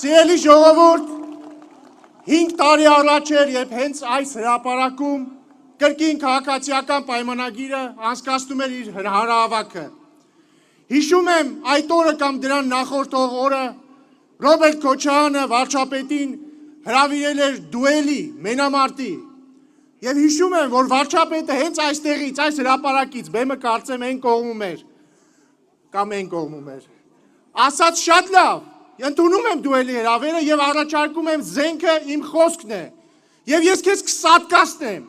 Սիրելի ժողովուրդ, 5 տարի առաջ էր, երբ հենց այս հրապարակում կրկին քաղաքացիական պայմանագիրը անցկացնում էր իր հանրահավաքը։ Հիշում եմ այդ օրը կամ դրան նախորդող օրը Ռոբերտ Քոչարյանը վարչապետին հրավիրել էր դուելի, մենամարտի։ Եվ հիշում եմ, որ վարչապետը հենց այստեղից, այս հրապարակից, բեմը կարծեմ այն կողմում էր, կամ այն կողմում էր, ասաց շատ լավ, ընդունում եմ դուելի հրավերը և առաջարկում եմ զենքը իմ խոսքն է, և ես քեզ կսատկացնեմ։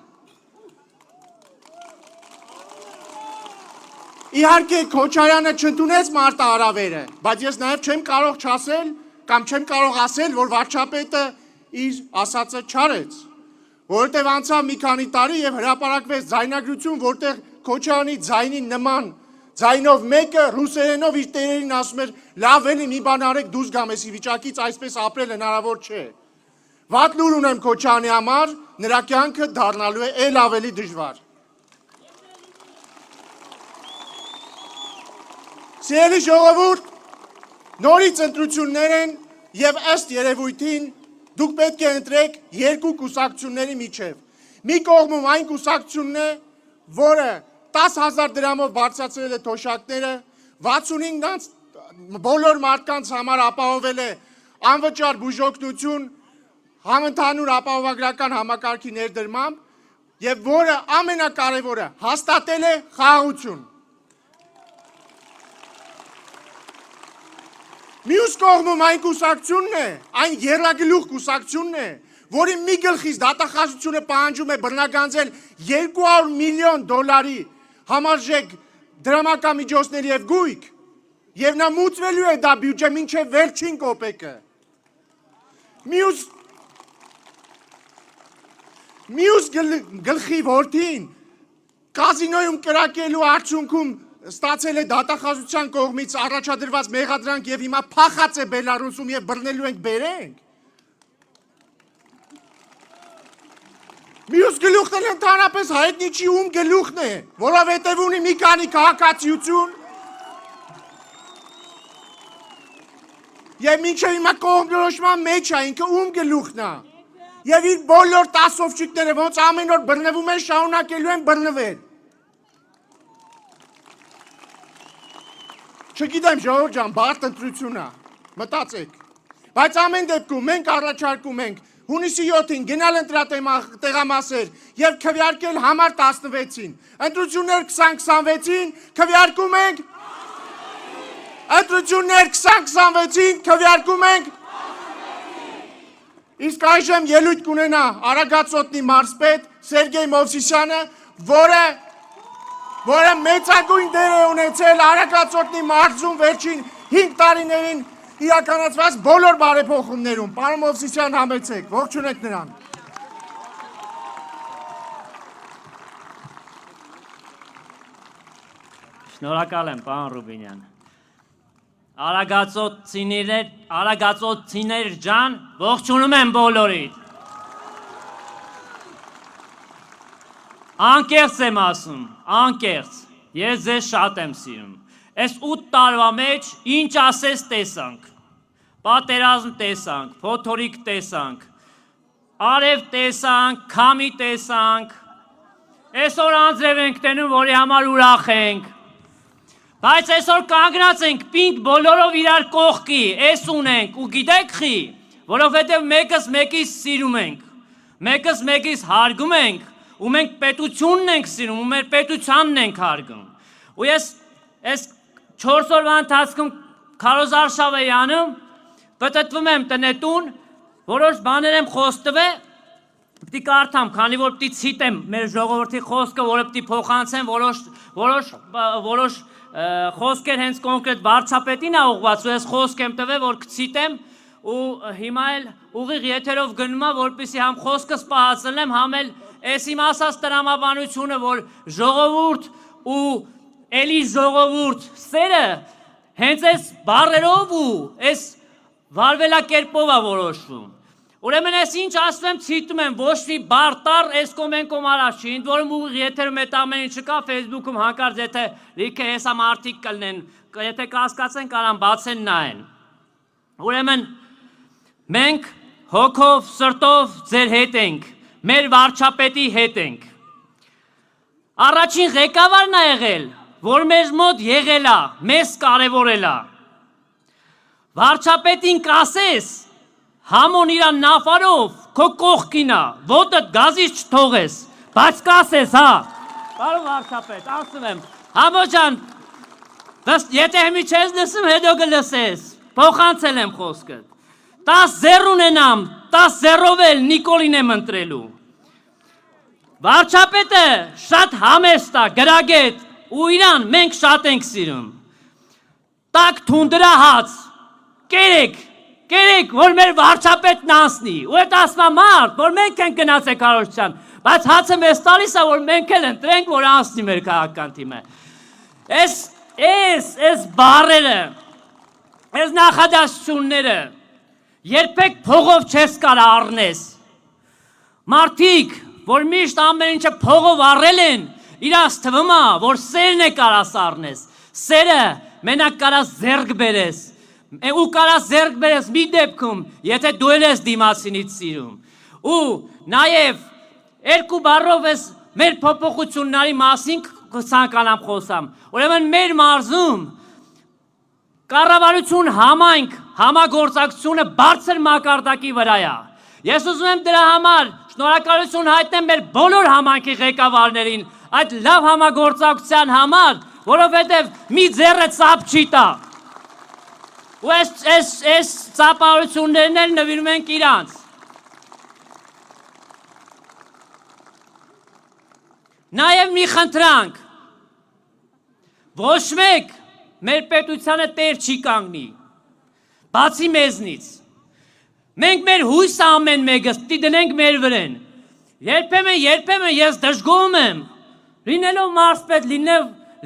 Իհարկե Քոչարյանը չընդունեց մարտահրավերը, բայց ես նաև չեմ կարող չասել կամ չեմ կարող ասել, որ վարչապետը իր ասածը չարեց, որովհետև անցավ մի քանի տարի և հրապարակվեց ձայնագրություն, որտեղ Քոչարյանի ձայնի նման ձայնով մեկը ռուսերենով իր տերերին ասում էր, լավ էլի մի բան արեք դուրս գամ էսի վիճակից, այսպես ապրել հնարավոր չէ։ Վատ լուր ունեմ Քոչարյանի համար, նրա կյանքը դառնալու է էլ ավելի դժվար։ Սիրելի ժողովուրդ, նորից ընտրություններ են և ըստ երևույթին դուք պետք է ընտրեք երկու կուսակցությունների միջև։ Մի կողմում այն կուսակցությունն է, որը 10,000 դրամով բարձրացրել է թոշակները, 65-ից բոլոր մարդկանց համար ապահովել է անվճար բուժօգնություն, համընդհանուր ապահովագրական համակարգի ներդրմամբ և որը ամենակարևորը հաստատել է խաղաղություն։ Մյուս կողմում այն կուսակցությունն է, այն եռագլուխ կուսակցությունն է, որի մի գլխից դատախազությունը պահանջում է բռնագանձել 200 միլիոն դոլարի համարժեք դրամական միջոցներ և գույք, և նա մուծվելու է դա բյուջե մինչև վերջին կոպեկը։ Մյուս գլխի որդին կազինոյում կրակելու արդյունքում ստացել է դատախազության կողմից առաջադրված մեղադրանք և հիմա փախած է Բելարուսում և բռնելու ենք բերենք։ Մյուս գլուխն էլ ընդհանրապես հայտնի չի ում գլուխն է, որովհետև ունի մի քանի քաղաքացիություն և մինչև հիմա կողմնորոշման մեջ է, ինքը ում գլուխն է, և իր բոլոր տասովճիկները ոնց ամեն օր բռնվում են, շարունակելու են բռնվել։ Չգիտեմ ժողովուրդ ջան, բարդ ընտրություն է, մտածեք, բայց ամեն դեպքում մենք առաջարկում ենք հունիսի 7-ին գնալ ընտրատեղամասեր և քվեարկել համար 16-ին, ընտրություններ 2026-ին քվեարկում ենք, ընտրություններ 2026-ին քվեարկում ենք, իսկ այժմ ելույթ կունենա Արագածոտնի մարզպետ Սերգեյ Մովսիսյանը, որը մեծագույն դեր է ունեցել Արագածոտնի մարզում վերջին 5 տարիներին իրականացված բոլոր բարեփոխումներում։ Պարոն Մովսիսյան, համեցեք, ողջունեք նրան։ Շնորհակալ եմ, պարոն Ռուբինյան։ Արագածոցիներ ջան, ողջունում եմ բոլորիդ։ Անկեղծ եմ ասում, անկեղծ, ես ձեզ շատ եմ սիրում, այս 8 տարվա մեջ ինչ ասես տեսանք, պատերազմ տեսանք, փոթորիկ տեսանք, արև տեսանք, քամի տեսանք, այսօր անձրև ենք տենում, որի համար ուրախ ենք, բայց այսօր կանգնած ենք պինդ բոլորով իրար կողքի, այս ունենք ու գիտեք խի, որովհետև մեկս մեկիս սիրում ենք, մեկս մեկիս հարգում ենք, ու մենք պետությունն ենք սիրում, ու մեր պետությանն ենք հարգում։ Ու ես այս 4 օրվա ընթացքում Քարոզ Արշավեյանում պտտվում եմ տնետուն, որոշ բաներ եմ խոստվել, պիտի կարդամ, քանի որ պիտի ցիտեմ մեր ժողովրդի խոսքը, որը պիտի փոխանցեմ որոշ խոսքեր հենց կոնկրետ վարչապետին է ուղղված, ու ես խոսք եմ տվել, որ կցիտեմ, ու հիմա էլ ուղիղ եթերով գնում եմ, որպեսզի համ խոսքս պահածնեմ, համ էլ այս իմ ասած տրամաբանությունը, որ ժողովուրդ ու էլի ժողովուրդ սերը հենց այս բառերով ու այս վարվելակերպով է որոշվում։ Ուրեմն ես ինչ ասում եմ, ցիտում եմ, ոչ մի բարտար այս կոմենկոմ առաջ չի, ինձ որում ուղիղ եթերում այդ ամեն ինչը կա, Facebook-ում հանկարծ եթե լիքը հեսա մարդիկ կլնեն, եթե կասկածեն կարան բացեն նայեն։ Ուրեմն Մենք հոգով, սրտով ձեր հետ ենք, մեր վարչապետի հետ ենք։ Առաջին ղեկավարն է եղել, որ մեզ մոտ եղել է, մեզ կարևորել է։ Վարչապետին կասես, համոն իրա նավարով, քո կողքին է, ոտդ գազից չթողես, բայց կասես, հա։ Պարոն վարչապետ, ասում եմ, համո ջան, եթե հիմի չես լսում, հետո կլսես, փոխանցել եմ խոսքդ։ 10-0 ունենամ, 10-0-ով էլ Նիկոլին եմ ընտրելու։ Վարչապետը շատ համեստ է, գրագետ, ու իրան մենք շատ ենք սիրում։ Տակ թունդրահաց, կերեք, որ մեր վարչապետն անցնի, ու այդ ասմա մարդ, որ մենք ենք գնացել քարոզչության, բայց հացը մեզ տալիս է, որ մենք էլ ընտրենք, որ անցնի մեր քաղաքական թիմը։ Այս բառերը, այս նախադասությունները երբեք փողով չես կարա առնես։ Մարդիկ, որ միշտ ամեն ինչը փողով առել են, իրաց թվում է, որ սերն է կարաս առնես։ Սերը մենակ կարաս ձեռք բերես։ Ու կարաս ձեռք բերես մի դեպքում, եթե դու ես դիմացինից սիրում։ Ու նաև երկու բառով ես մեր փոփոխությունների մասին ցանկանամ խոսամ։ Ուրեմն մեր մարզում կառավարություն համայնք համագործակցությունը բարձր մակարդակի վրա է։ Ես ուզում եմ դրա համար շնորհակալություն հայտնեմ մեր բոլոր համայնքի ղեկավարներին այդ լավ համագործակցության համար, որովհետև մի ձեռը ծափ չի տա։ Ու այս ծափարություններն էլ նվիրում ենք իրանց։ Նաև մի խնդրանք, ոչ մեկ մեր պետությանը տեր չի կանգնի, բացի մեզնից։ Մենք մեր հույսը ամեն մեկս պիտի դնենք մեր վրեն։ Երբեմն ես դժգոհում եմ, լինելով մարզպետ,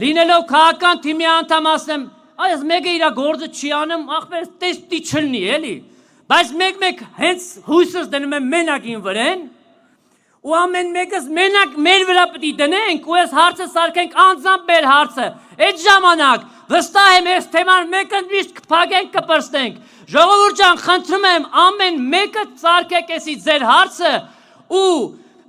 լինելով քաղաքական թիմի անդամ ասեմ, այս մեկը իր գործը չի անում, ախպեր տեստի չլնի, էլի։ Բայց մեկ հենց հույսս դնում եմ մենակ ին վրեն, ու ամեն մեկս մենակ մեր վրա պիտի դնենք, ու այս հարցը սարքենք անձամբ մեր հարցը։ Այդ ժամանակ վստահ եմ այս թեման մեկը միշտ կփակենք, կպրստենք։ Ժողովուրդ ջան, խնդրում եմ ամեն մեկը սարքեք էսի ձեր հարցը ու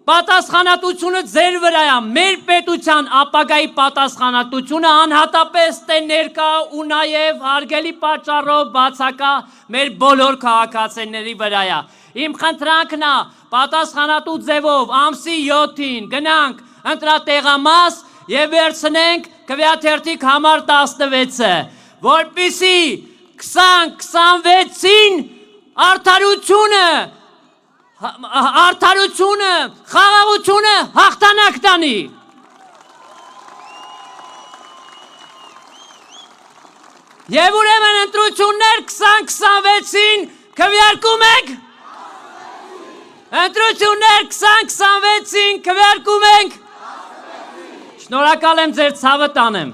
պատասխանատվությունը ձեր վրա է, մեր պետության ապագայի պատասխանատվությունը անհատապես թե ներկա ու նաև հարգելի պատճառով բացակա մեր բոլոր քաղաքացիների վրա է։ Իմ խնդրանքն է պատասխանատու ձևով ամսի 7-ին գնանք ընտրատեղամաս եւ վերցնենք քվեաթերթիկ համար 16-ը, որպեսզի 2026-ին արդարությունը, խաղաղությունը հաղթանակ տանի։ Եվ ուրեմն ընտրություններ 2026-ին քվեարկում եք։ Ընտրություններ 2026-ին քվեարկում ենք։ Շնորհակալ եմ ձեր ցավը տանեմ։